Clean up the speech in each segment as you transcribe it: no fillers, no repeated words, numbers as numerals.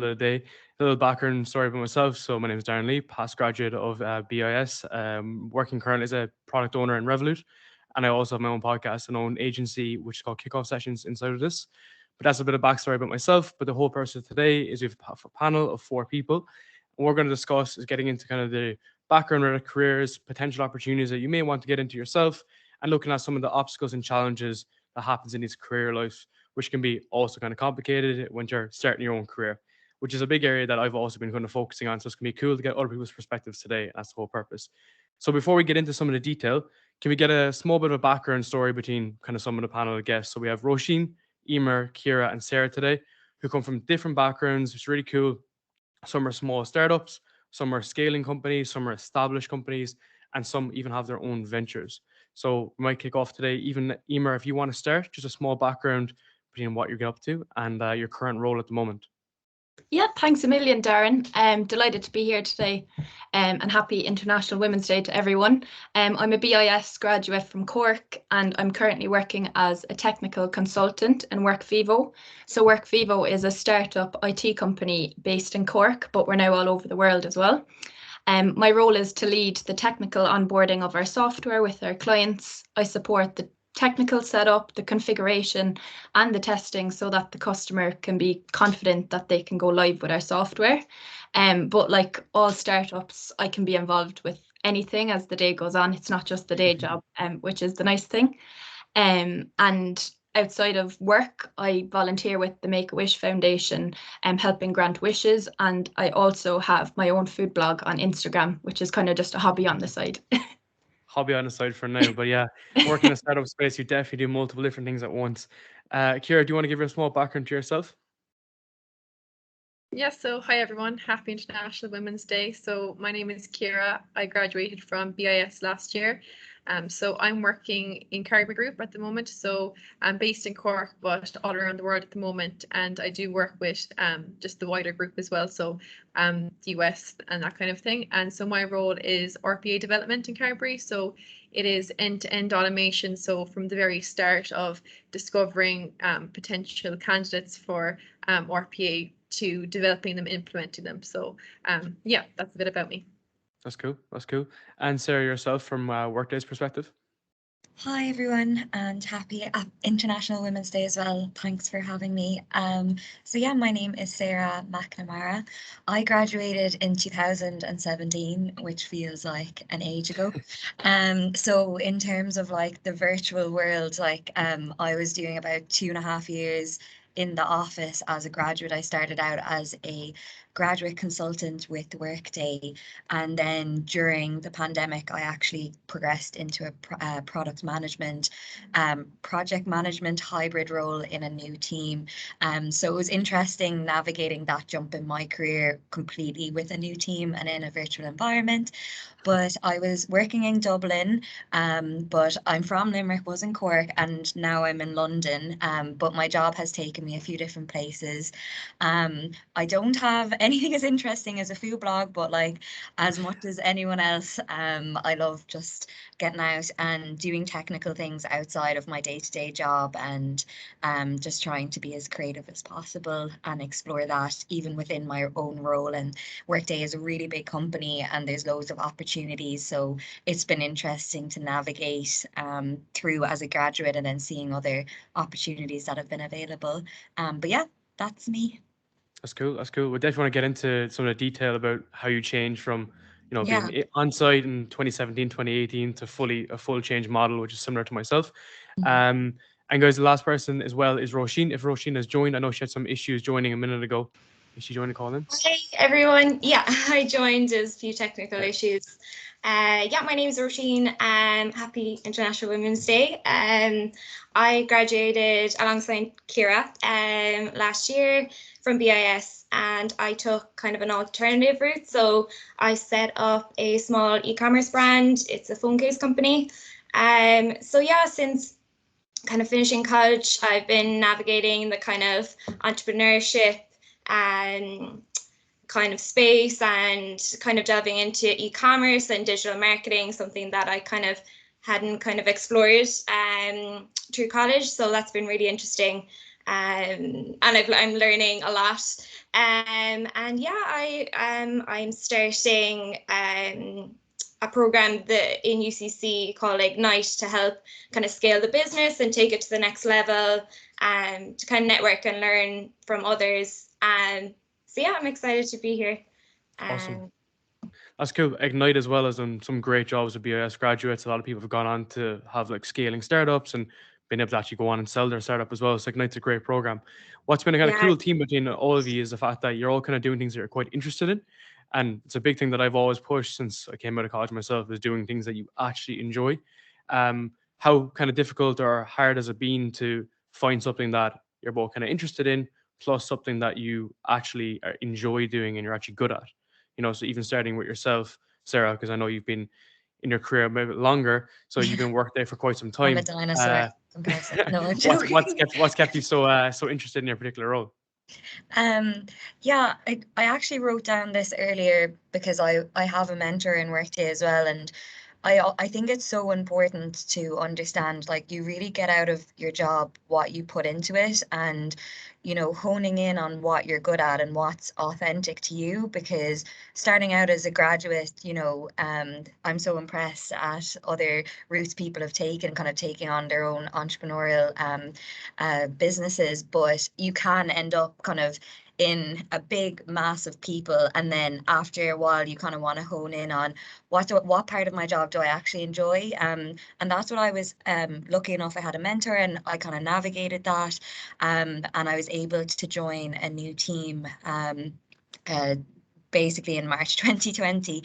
the day. A little background story about myself. So my name is Darren Lee, past graduate of BIS, working currently as a product owner in Revolut. And I also have my own podcast and own agency, which is called Kickoff Sessions inside of this. But that's a bit of backstory about myself. But the whole purpose of today is we have a panel of 4 people. And what we're going to discuss is getting into kind of the background of their careers, potential opportunities that you may want to get into yourself, and looking at some of the obstacles and challenges that happens in these career life, which can be also kind of complicated when you're starting your own career, which is a big area that I've also been kind of focusing on. So it's going to be cool to get other people's perspectives today. And that's the whole purpose. So before we get into some of the detail, can we get a small bit of a background story between kind of some of the panel of guests? So we have Roisin, Emer, Kira, and Sarah today, who come from different backgrounds. It's really cool. Some are small startups, some are scaling companies, some are established companies, and some even have their own ventures. So we might kick off today. Even Emer, if you want to start, just a small background between what you're up to and your current role at the moment. Yeah, thanks a million, Darren. I'm delighted to be here today and happy International Women's Day to everyone. I'm a BIS graduate from Cork and I'm currently working as a technical consultant in WorkVivo. So WorkVivo is a startup IT company based in Cork, but we're now all over the world as well. My role is to lead the technical onboarding of our software with our clients. I support the technical setup, the configuration and the testing so that the customer can be confident that they can go live with our software. But like all startups, I can be involved with anything as the day goes on. It's not just the day job, which is the nice thing. And outside of work, I volunteer with the Make-A-Wish Foundation, helping grant wishes. And I also have my own food blog on Instagram, which is kind of just a hobby on the side. Hobby on the side for now, but yeah, working in a startup space, you definitely do multiple different things at once. Kira, do you want to give a small background to yourself? Yeah, so hi everyone, happy International Women's Day. So my name is Kira. I graduated from BIS last year. So I'm working in Caribou Group at the moment. So I'm based in Cork, but all around the world at the moment. And I do work with just the wider group as well. So the US and that kind of thing. And so my role is RPA development in Caribou. So it is end-to-end automation. So from the very start of discovering potential candidates for RPA to developing them, implementing them. So yeah, that's a bit about me. That's cool. That's cool. And Sarah, yourself from Workday's perspective? Hi everyone, and happy International Women's Day as well. Thanks for having me. So yeah, my name is Sarah Mcnamara. I graduated in 2017, which feels like an age ago. So in terms of like the virtual world, like I was doing about 2.5 years in the office as a graduate. I started out as a graduate consultant with Workday, and then during the pandemic I actually progressed into a product management, project management hybrid role in a new team. So it was interesting navigating that jump in my career completely with a new team and in a virtual environment. But I was working in Dublin, but I'm from Limerick, was in Cork, and now I'm in London. But my job has taken me a few different places. I don't have anything as interesting as a food blog, but like as much as anyone else, I love just getting out and doing technical things outside of my day-to-day job, and just trying to be as creative as possible and explore that even within my own role. And Workday is a really big company and there's loads of opportunities, so it's been interesting to navigate through as a graduate and then seeing other opportunities that have been available. But yeah, that's me. That's cool. That's cool. We definitely want to get into some of the detail about how you changed from, Yeah. being on site in 2017, 2018 to a full change model, which is similar to myself. And guys, the last person as well is Roisin. If Roisin has joined, I know she had some issues joining a minute ago. Is she joining the call in? Hi everyone. Yeah, I joined. There's a few technical issues. Yeah, my name is Roisin. Happy International Women's Day. I graduated alongside Kira last year from BIS, and I took kind of an alternative route. So I set up a small e-commerce brand. It's a phone case company. So yeah, since kind of finishing college, I've been navigating the kind of entrepreneurship kind of space and kind of delving into e-commerce and digital marketing, something that I kind of hadn't kind of explored through college. So that's been really interesting. and I'm learning a lot. And yeah, I'm starting a program in UCC called Ignite to help kind of scale the business and take it to the next level, and to kind of network and learn from others. And so yeah, I'm excited to be here. Awesome. That's cool. Ignite as well has done some great jobs with BIS graduates. A lot of people have gone on to have like scaling startups and been able to actually go on and sell their startup as well. So Ignite's a great program. What's been a kind of cool theme between all of you is the fact that you're all kind of doing things that you're quite interested in. And it's a big thing that I've always pushed since I came out of college myself, is doing things that you actually enjoy. How kind of difficult or hard has it been to find something that you're both kind of interested in, plus something that you actually enjoy doing and you're actually good at? You know, so even starting with yourself, Sarah, because I know you've been in your career a bit longer, so you've been working there for quite some time. I'm a dinosaur comparison. No, I'm joking. What's kept you so interested in your particular role? Yeah, I actually wrote down this earlier because I have a mentor in Workday as well, and I think it's so important to understand, like, you really get out of your job what you put into it, and you know, honing in on what you're good at and what's authentic to you. Because starting out as a graduate, you know, I'm so impressed at other routes people have taken, kind of taking on their own entrepreneurial businesses, but you can end up kind of in a big mass of people, and then after a while you kind of want to hone in on what part of my job do I actually enjoy, and that's what I was lucky enough. I had a mentor and I kind of navigated that, and I was able to join a new team basically in March 2020.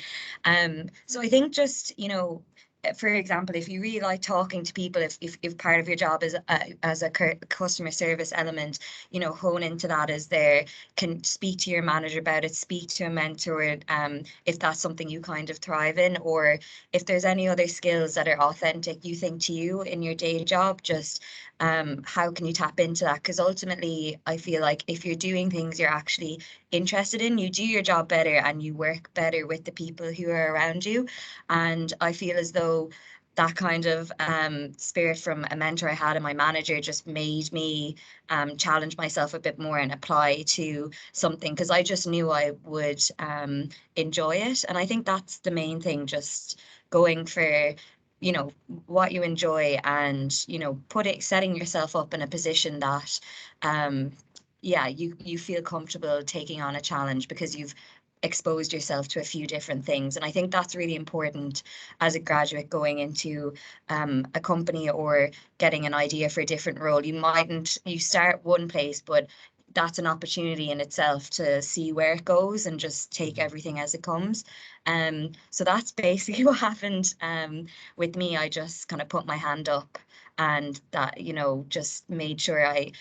So I think just, you know, for example, if you really like talking to people, if part of your job is as a customer service element, you know, hone into that as there, can speak to your manager about it, speak to a mentor, if that's something you kind of thrive in, or if there's any other skills that are authentic, you think, to you in your day job, just how can you tap into that? Because ultimately, I feel like if you're doing things you're actually interested in, you do your job better and you work better with the people who are around you. And I feel as though that kind of spirit from a mentor I had and my manager just made me challenge myself a bit more and apply to something, because I just knew I would enjoy it. And I think that's the main thing, just going for, you know, what you enjoy, and, you know, setting yourself up in a position that yeah, you feel comfortable taking on a challenge because you've exposed yourself to a few different things. And I think that's really important as a graduate going into a company or getting an idea for a different role. You start one place, but that's an opportunity in itself to see where it goes and just take everything as it comes. So that's basically what happened with me. I just kind of put my hand up, and that, you know, just made sure I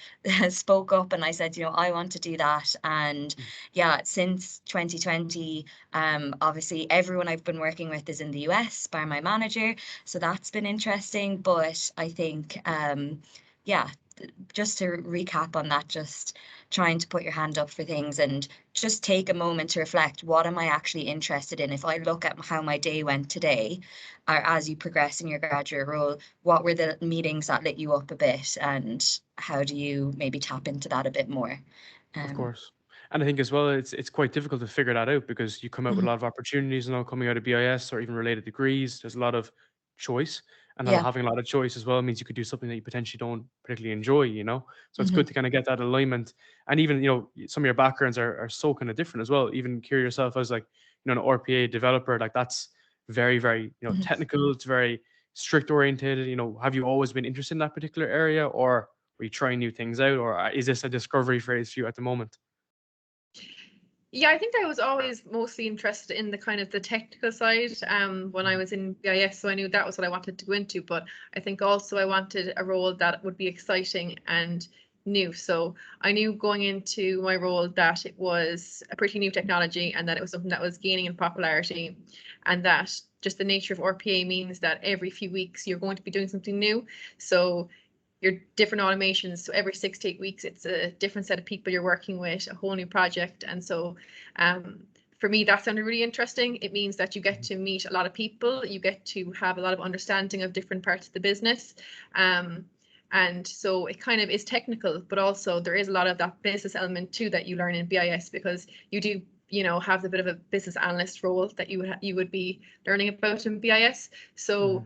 spoke up and I said, you know, I want to do that. And yeah, since 2020, obviously everyone I've been working with is in the US by my manager, so that's been interesting. But I think yeah, just to recap on that, just trying to put your hand up for things and just take a moment to reflect, what am I actually interested in? If I look at how my day went today, or as you progress in your graduate role, what were the meetings that lit you up a bit, and how do you maybe tap into that a bit more? Of course. And I think as well, it's quite difficult to figure that out, because you come out with a lot of opportunities, you know, coming out of BIS or even related degrees. There's a lot of choice, and Yeah. having a lot of choice as well means you could do something that you potentially don't particularly enjoy, you know. So it's good to kind of get that alignment. And even, you know, some of your backgrounds are so kind of different as well. Even Kira yourself as, like, you know, an RPA developer, like that's very, very, you know, technical. It's very strict oriented. You know, have you always been interested in that particular area, or were you trying new things out, or is this a discovery phase for you at the moment? Yeah, I think I was always mostly interested in the kind of the technical side when I was in BIS, so I knew that was what I wanted to go into. But I think also I wanted a role that would be exciting and new. So I knew going into my role that it was a pretty new technology, and that it was something that was gaining in popularity, and that just the nature of RPA means that every few weeks you're going to be doing something new. So your different automations, so every 6 to 8 weeks it's a different set of people you're working with, a whole new project. And so for me, that sounded really interesting. It means that you get to meet a lot of people, you get to have a lot of understanding of different parts of the business, and And so it kind of is technical, but also there is a lot of that business element too that you learn in BIS, because you do, you know, have the bit of a business analyst role that you would be learning about in BIS. So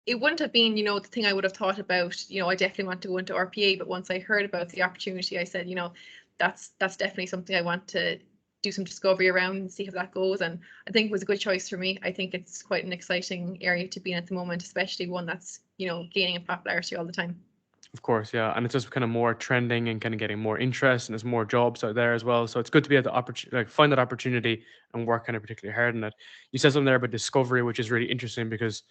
it wouldn't have been, you know, the thing I would have thought about, you know, I definitely want to go into RPA, but once I heard about the opportunity, I said, you know, that's definitely something I want to do some discovery around and see how that goes. And I think it was a good choice for me. I think it's quite an exciting area to be in at the moment, especially one that's, you know, gaining in popularity all the time. Of course, yeah, and it's just kind of more trending and kind of getting more interest, and there's more jobs out there as well. So it's good to be able to like find that opportunity and work kind of particularly hard on it. You said something there about discovery, which is really interesting, because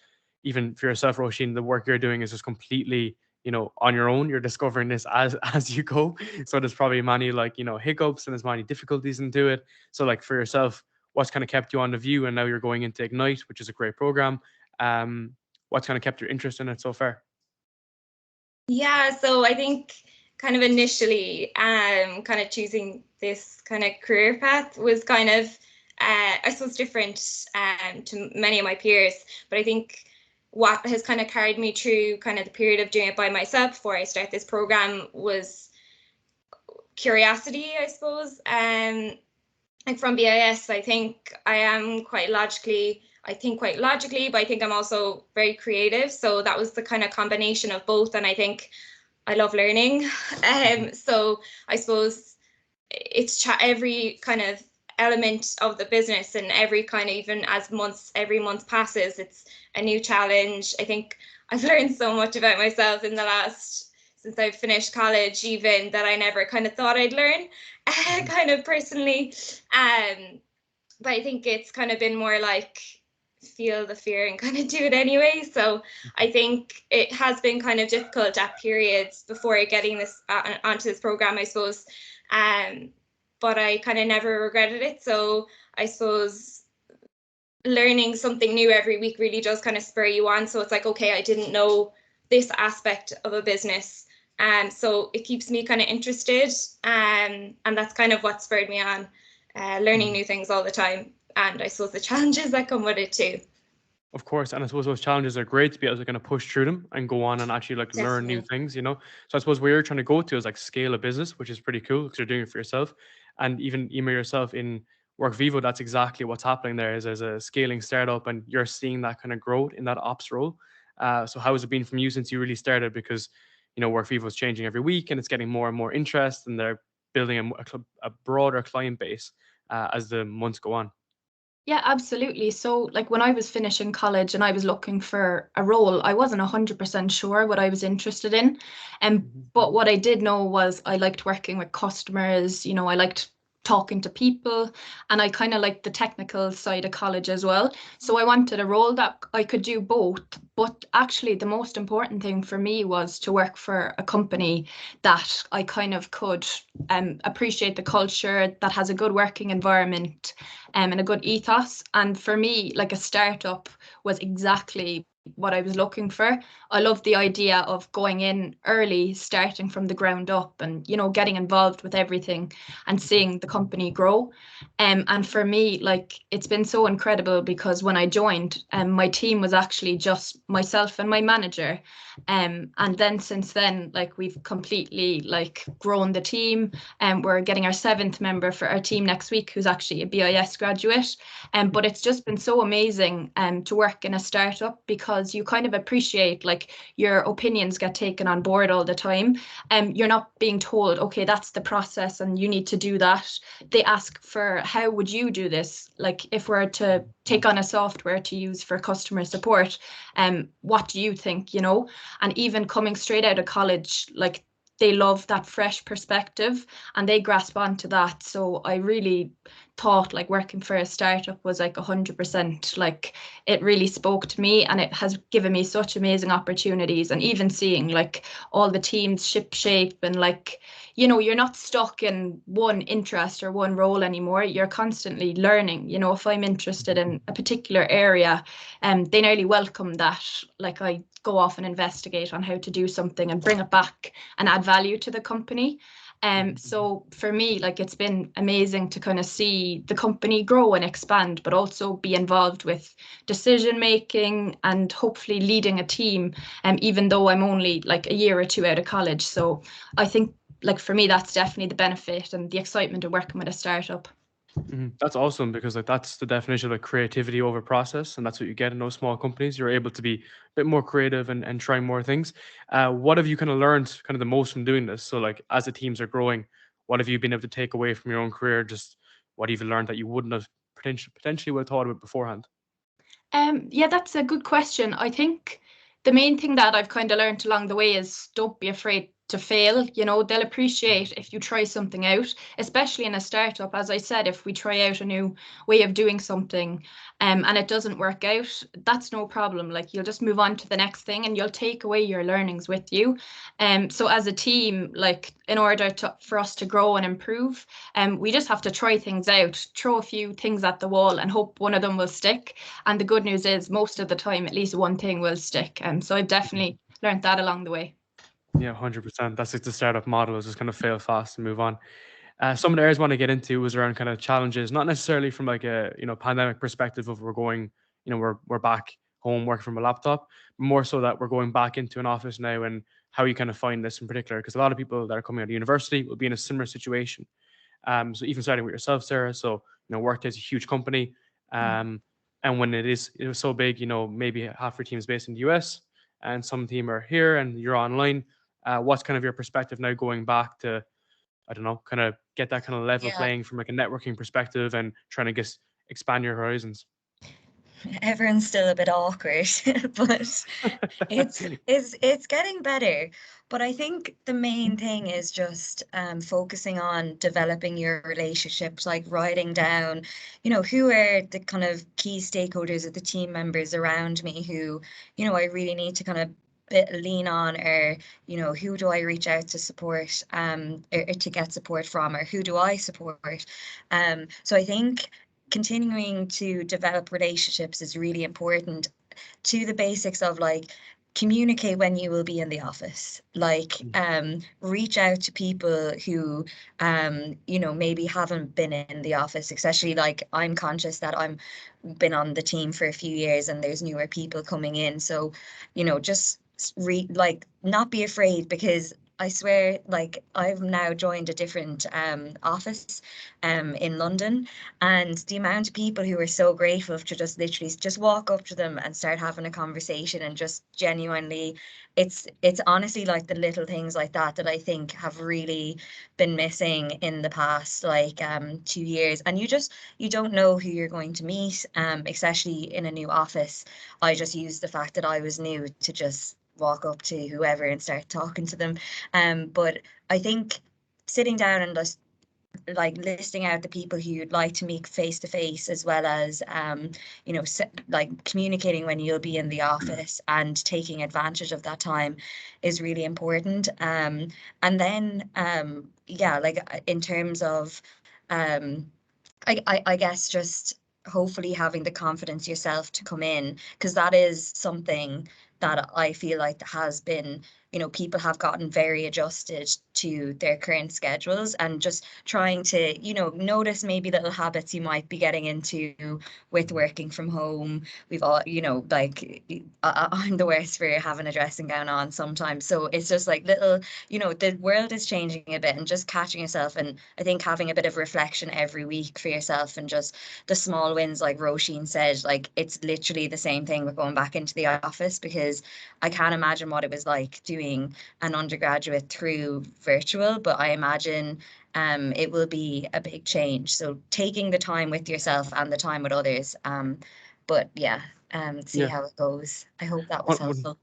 even for yourself, Roisin, the work you're doing is just completely, you know, on your own. You're discovering this as you go. So there's probably many, like, you know, hiccups, and there's many difficulties into it. So like for yourself, what's kind of kept you on the view, and now you're going into Ignite, which is a great program. What's kind of kept your interest in it so far? Yeah, so I think kind of initially kind of choosing this kind of career path was kind of I suppose different to many of my peers, but I think what has kind of carried me through kind of the period of doing it by myself before I start this program was curiosity, I suppose. Like from BIS, I think I am quite logically, but I think I'm also very creative. So that was the kind of combination of both. And I think I love learning. So I suppose it's every kind of element of the business, and every kind of, even as every month passes, it's a new challenge. I think I've learned so much about myself in the last, since I've finished college, even, that I never kind of thought I'd learn kind of personally. But I think it's kind of been more like feel the fear and kind of do it anyway. So I think it has been kind of difficult at periods before getting this onto this program, I suppose. But I kind of never regretted it. So I suppose learning something new every week really does kind of spur you on. So it's like, okay, I didn't know this aspect of a business. So it keeps me kind of interested. And that's kind of what spurred me on, learning new things all the time. And I suppose the challenges that come with it too. Of course, and I suppose those challenges are great to be able to kind of push through them and go on and actually like learn new things, you know. So I suppose where you're trying to go to is like scale a business, which is pretty cool because you're doing it for yourself. And even yourself in Workvivo, that's exactly what's happening there. Is as a scaling startup, and you're seeing that kind of growth in that ops role. So how has it been from you since you really started? Because, you know, Workvivo is changing every week, and it's getting more and more interest, and they're building a broader client base as the months go on. Yeah, absolutely. So like when I was finishing college and I was looking for a role, I wasn't 100% sure what I was interested in. But what I did know was I liked working with customers, you know, I liked talking to people, and I kind of liked the technical side of college as well. So I wanted a role that I could do both. But actually the most important thing for me was to work for a company that I kind of could appreciate the culture, that has a good working environment, and a good ethos. And for me, like a startup was exactly what I was looking for. I love the idea of going in early, starting from the ground up, and, you know, getting involved with everything and seeing the company grow. And for me, like, it's been so incredible because when I joined, my team was actually just myself and my manager. And then since then, like, we've completely like grown the team, and we're getting our 7th member for our team next week, who's actually a BIS graduate. But it's just been so amazing to work in a startup, because you kind of appreciate, like, your opinions get taken on board all the time. You're not being told, okay, that's the process and you need to do that. They ask for, how would you do this? Like, if we're to take on a software to use for customer support, what do you think, you know? And even coming straight out of college, like, they love that fresh perspective and they grasp onto that. So I really thought like working for a startup was like 100%, like, it really spoke to me, and it has given me such amazing opportunities. And even seeing like all the teams ship shape, and like, you know, you're not stuck in one interest or one role anymore. You're constantly learning. You know, if I'm interested in a particular area, they nearly welcome that. Like, I go off and investigate on how to do something and bring it back and add value to the company. So for me, like, it's been amazing to kind of see the company grow and expand, but also be involved with decision making and hopefully leading a team, even though I'm only like a year or two out of college. So I think, like, for me, that's definitely the benefit and the excitement of working with a startup. That's awesome, because like that's the definition of like creativity over process, and that's what you get in those small companies. You're able to be a bit more creative and try more things. What have you kind of learned kind of the most from doing this? So like as the teams are growing, what have you been able to take away from your own career? Just what have you learned that you wouldn't have potentially would have thought about beforehand? Yeah, that's a good question. I think the main thing that I've kind of learned along the way is don't be afraid to fail. You know, they'll appreciate if you try something out, especially in a startup. As I said, if we try out a new way of doing something, and it doesn't work out, that's no problem. Like, you'll just move on to the next thing and you'll take away your learnings with you. So as a team, like, in order for us to grow and improve, we just have to try things out, throw a few things at the wall and hope one of them will stick. And the good news is most of the time, at least one thing will stick. So I've definitely learned that along the way. Yeah, 100%. That's like the startup model, is just kind of fail fast and move on. Some of the areas I want to get into was around kind of challenges, not necessarily from like a pandemic perspective of we're going, we're back home working from a laptop, but more so that we're going back into an office now, and how you kind of find this in particular, because a lot of people that are coming out of university will be in a similar situation. So even starting with yourself, Sarah. So Workday is a huge company, and when it was so big, maybe half your team is based in the US and some team are here, and you're online. What's kind of your perspective now going back to, I don't know, kind of get that kind of level Yeah. playing from like a networking perspective and trying to expand your horizons? Everyone's still a bit awkward, but it's getting better. But I think the main thing is just focusing on developing your relationships, like writing down, who are the kind of key stakeholders of the team members around me who, I really need to kind of lean on, or who do I reach out to support, or to get support from, or who do I support. So I think continuing to develop relationships is really important, to the basics of like communicate when you will be in the office, like reach out to people who maybe haven't been in the office, especially like I'm conscious that I'm been on the team for a few years and there's newer people coming in, so just not be afraid, because I swear, like, I've now joined a different office in London, and the amount of people who are so grateful to just literally just walk up to them and start having a conversation, and just genuinely, it's honestly like the little things like that that I think have really been missing in the past like 2 years. And you don't know who you're going to meet, especially in a new office. I just used the fact that I was new to just walk up to whoever and start talking to them. But I think sitting down and just like listing out the people who you'd like to meet face to face, as well as like communicating when you'll be in the office and taking advantage of that time is really important. And then like in terms of I guess just hopefully having the confidence yourself to come in, because that is something that I feel like has been, people have gotten very adjusted to their current schedules, and just trying to, notice maybe little habits you might be getting into with working from home. We've all, like I'm the worst for having a dressing gown on sometimes. So it's just like little, the world is changing a bit, and just catching yourself. And I think having a bit of reflection every week for yourself, and just the small wins, like Roisin said, like it's literally the same thing with going back into the office, because I can't imagine what it was like doing an undergraduate through virtual, but I imagine it will be a big change. So taking the time with yourself and the time with others. But yeah, see Yeah. how it goes. I hope that was helpful.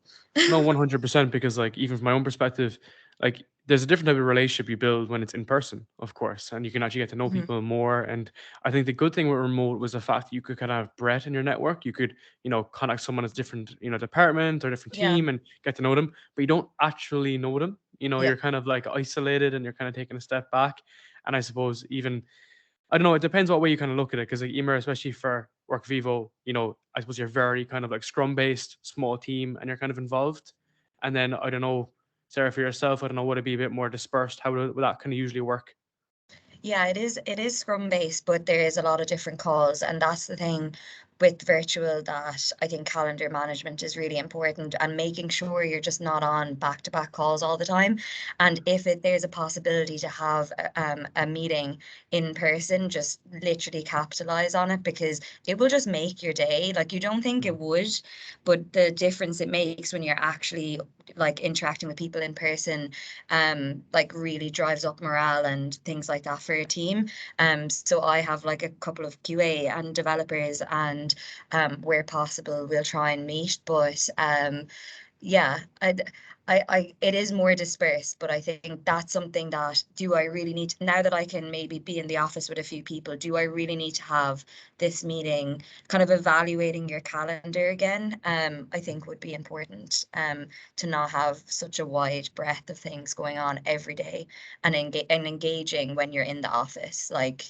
No, 100%, because like even from my own perspective, like there's a different type of relationship you build when it's in person, of course, and you can actually get to know people more. And I think the good thing with remote was the fact that you could kind of have breadth in your network. You could, contact someone as different, department or different Yeah. team and get to know them, but you don't actually know them. Yeah. You're kind of like isolated and you're kind of taking a step back. And I suppose even, I don't know, it depends what way you kind of look at it, because like Emer, especially for Work Vivo, I suppose you're very kind of like scrum based, small team, and you're kind of involved. And then I don't know, Sarah, for yourself, I don't know, would it be a bit more dispersed? How would that kind of usually work? Yeah, it is Scrum based, but there is a lot of different calls, and that's the thing with virtual, that I think calendar management is really important, and making sure you're just not on back-to-back calls all the time. And if there's a possibility to have a meeting in person, just literally capitalize on it, because it will just make your day. Like, you don't think it would, but the difference it makes when you're actually like interacting with people in person, like really drives up morale and things like that for a team. So I have like a couple of QA and developers, and where possible we'll try and meet, but yeah, it is more dispersed, but I think that's something that, do I really need to, now that I can maybe be in the office with a few people, do I really need to have this meeting? Kind of evaluating your calendar again, I think would be important, to not have such a wide breadth of things going on every day, and engaging when you're in the office. Like,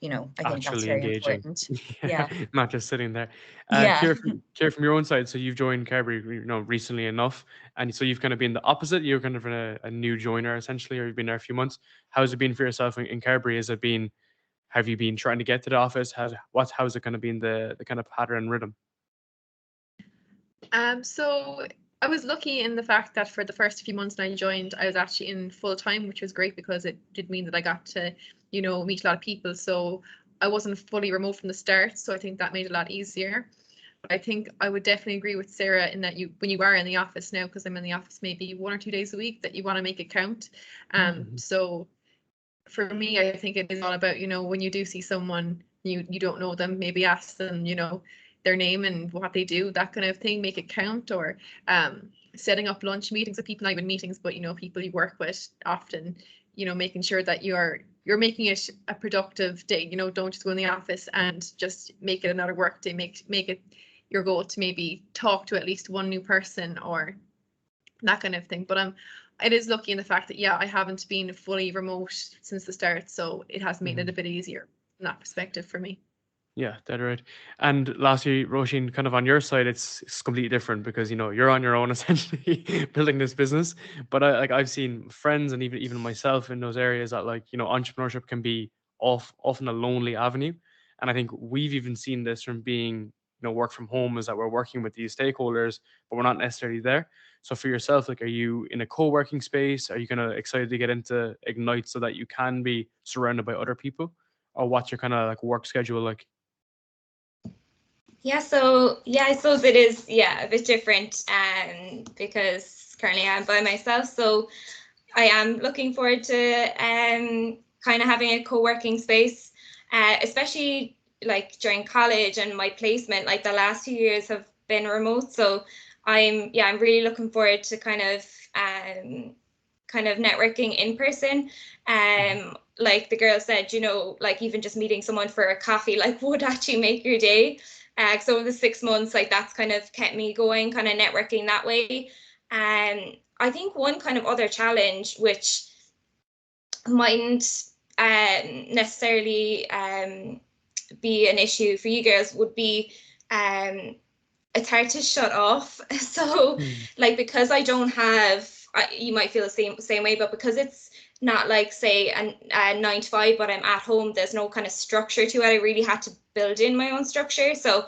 I think that's Actually very engaging. important. Yeah, Yeah. not just sitting there. Yeah. Kier, from your own side, so you've joined Carberry, recently enough, and so you've kind of been the opposite. You're kind of a new joiner essentially, or you've been there a few months. How's it been for yourself in Carberry? Have you been trying to get to the office? How's it kind of been the kind of pattern and rhythm? So I was lucky in the fact that for the first few months when I joined, I was actually in full time, which was great because it did mean that I got to, meet a lot of people. So I wasn't fully remote from the start. So I think that made it a lot easier. But I think I would definitely agree with Sarah in that when you are in the office now, because I'm in the office maybe 1 or 2 days a week, that you want to make it count. So for me, I think it is all about, when you do see someone, you don't know them, maybe ask them, their name and what they do, that kind of thing, make it count. Or setting up lunch meetings with people, not even meetings, but people you work with often, making sure that you're making it a productive day. Don't just go in the office and just make it another work day. Make it your goal to maybe talk to at least one new person or that kind of thing. But it is lucky in the fact that, I haven't been fully remote since the start, so it has made it a bit easier from that perspective for me. Yeah, that's right. And lastly, Roisin, kind of on your side, it's completely different because you're on your own essentially building this business. But I've seen friends and even myself in those areas that entrepreneurship can be often a lonely avenue. And I think we've even seen this from being work from home, is that we're working with these stakeholders, but we're not necessarily there. So for yourself, are you in a co-working space? Are you kind of excited to get into Ignite so that you can be surrounded by other people? Or what's your kind of work schedule like? Yeah, so I suppose it is a bit different, because currently I'm by myself. So I am looking forward to kind of having a co-working space, especially like during college and my placement. Like the last 2 years have been remote, so I'm really looking forward to kind of networking in person. Like the girl said, like even just meeting someone for a coffee would actually make your day. So the 6 months, that's kind of kept me going, kind of networking that way. I think one kind of other challenge, which mightn't necessarily be an issue for you girls, would be it's hard to shut off. So because I don't have, you might feel the same way, but because it's not like, say, a 9 to 5, but I'm at home, there's no kind of structure to it. I really had to build in my own structure. So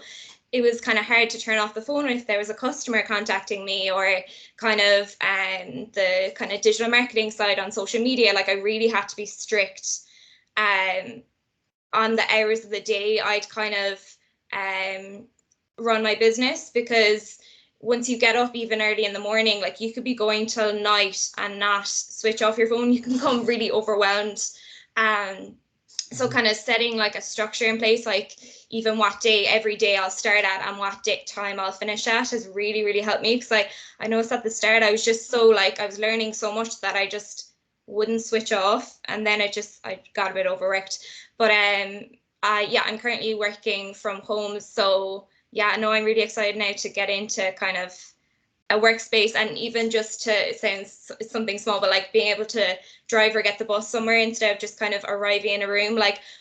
it was kind of hard to turn off the phone if there was a customer contacting me, or kind of the kind of digital marketing side on social media. I really had to be strict on the hours of the day I'd kind of run my business, because once you get up even early in the morning, you could be going till night and not switch off your phone. You can become really overwhelmed. So kind of setting a structure in place, even what day every day I'll start at and what time I'll finish at, has really, really helped me. Because I noticed at the start I was just so I was learning so much that I just wouldn't switch off, and then I got a bit overworked. But I'm currently working from home, so no, I'm really excited now to get into kind of a workspace, and even just to, it sounds something small, but being able to drive or get the bus somewhere instead of just kind of arriving in a room.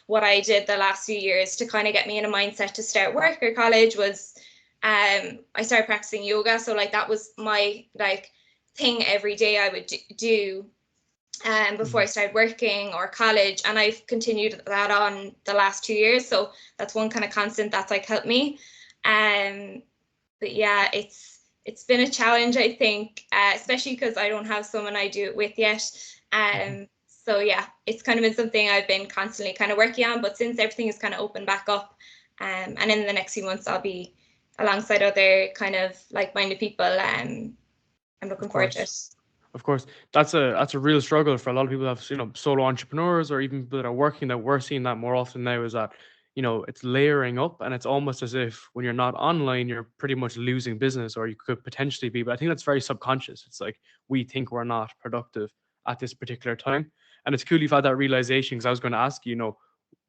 What I did the last few years to kind of get me in a mindset to start work or college was I started practicing yoga. So that was my thing every day I would do before I started working or college, and I've continued that on the last 2 years. So that's one kind of constant that's like helped me. But yeah, it's been a challenge, I think, especially because I don't have someone I do it with yet. So yeah, it's kind of been something I've been constantly kind of working on. But since everything is kind of opened back up, and in the next few months I'll be alongside other kind of like-minded people, I'm looking forward to it. Of course, that's a real struggle for a lot of people who have, you know, solo entrepreneurs or even people that are working, that we're seeing that more often now, is that, you know, it's layering up, and it's almost as if when you're not online, you're pretty much losing business, or you could potentially be. But I think that's very subconscious. It's like we think we're not productive at this particular time. And it's cool you've had that realization, because I was going to ask you, you know,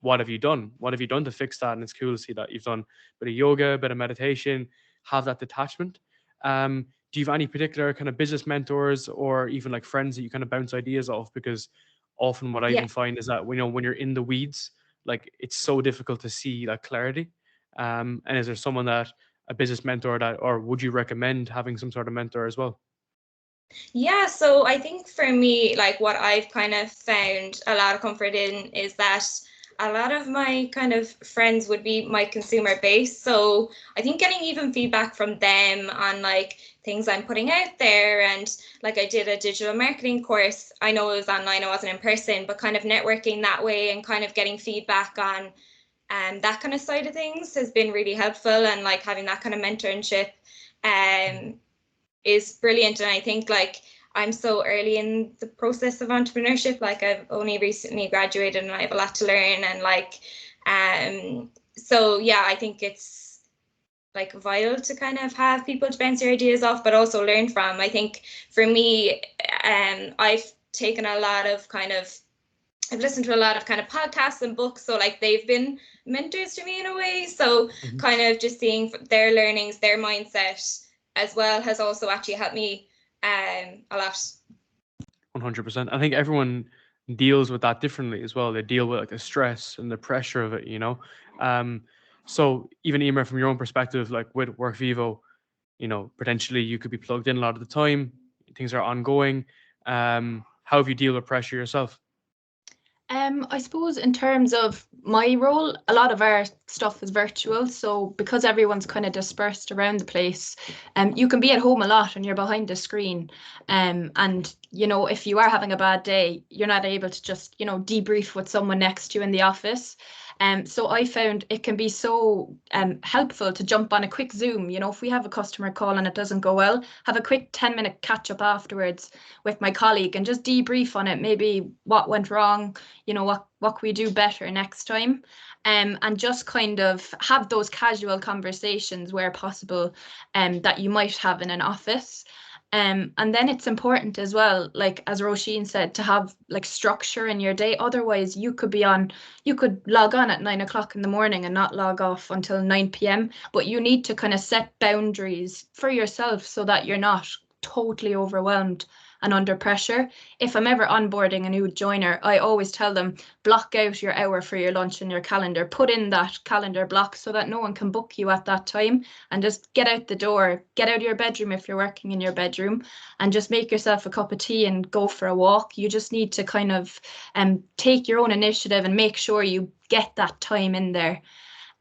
what have you done? What have you done to fix that? And it's cool to see that you've done a bit of yoga, a bit of meditation, have that detachment. Do you have any particular kind of business mentors or even like friends that you kind of bounce ideas off? Because often what I even find is that, you know, when you're in the weeds, like it's so difficult to see that clarity. And is there someone that, a business mentor that, or would you recommend having some sort of mentor as well? Yeah, so I think for me, like what I've kind of found a lot of comfort in is that a lot of my kind of friends would be my consumer base. So I think getting even feedback from them on like things I'm putting out there, and like I did a digital marketing course. I know it was online, it wasn't in person, but kind of networking that way and kind of getting feedback on that kind of side of things has been really helpful. And like having that kind of mentorship is brilliant. And I think like I'm so early in the process of entrepreneurship, like I've only recently graduated and I have a lot to learn, and like so yeah, I think it's like vital to kind of have people to bounce your ideas off, but also learn from. I think for me, I've taken a lot of kind of, I've listened to a lot of kind of podcasts and books, so like they've been mentors to me in a way. So kind of just seeing their learnings, their mindset as well has also actually helped me a lot. 100%. I think everyone deals with that differently as well. They deal with like the stress and the pressure of it, you know. So even Emer, from your own perspective, like with WorkVivo, you know, potentially you could be plugged in a lot of the time. Things are ongoing. How have you deal with pressure yourself? I suppose in terms of my role, a lot of our stuff is virtual. So because everyone's kind of dispersed around the place, you can be at home a lot and you're behind a screen. And, you know, if you are having a bad day, you're not able to just, you know, debrief with someone next to you in the office. So I found it can be so helpful to jump on a quick Zoom. You know, if we have a customer call and it doesn't go well, have a quick 10-minute catch up afterwards with my colleague and just debrief on it. Maybe what went wrong, you know, what can we do better next time? And just kind of have those casual conversations where possible that you might have in an office. And then it's important as well, like as Roisin said, to have like structure in your day. Otherwise, you could log on at 9 o'clock in the morning and not log off until 9 p.m. But you need to kind of set boundaries for yourself so that you're not totally overwhelmed and under pressure. If I'm ever onboarding a new joiner, I always tell them, block out your hour for your lunch in your calendar, put in that calendar block so that no one can book you at that time, and just get out the door, get out of your bedroom if you're working in your bedroom, and just make yourself a cup of tea and go for a walk. You just need to kind of take your own initiative and make sure you get that time in there.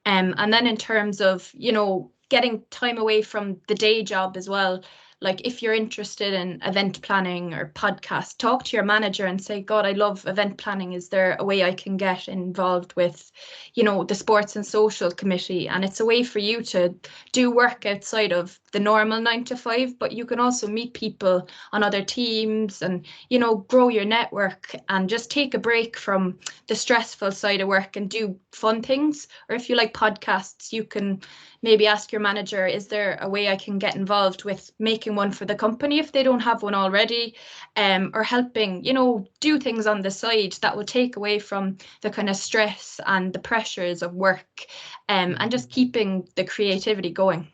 And then in terms of, you know, getting time away from the day job as well, like if you're interested in event planning or podcast, talk to your manager and say, God, I love event planning. Is there a way I can get involved with, you know, the sports and social committee? And it's a way for you to do work outside of the normal 9 to 5, but you can also meet people on other teams and, you know, grow your network and just take a break from the stressful side of work and do fun things. Or if you like podcasts, you can maybe ask your manager, is there a way I can get involved with making one for the company if they don't have one already, or helping, you know, do things on the side that will take away from the kind of stress and the pressures of work, and just keeping the creativity going.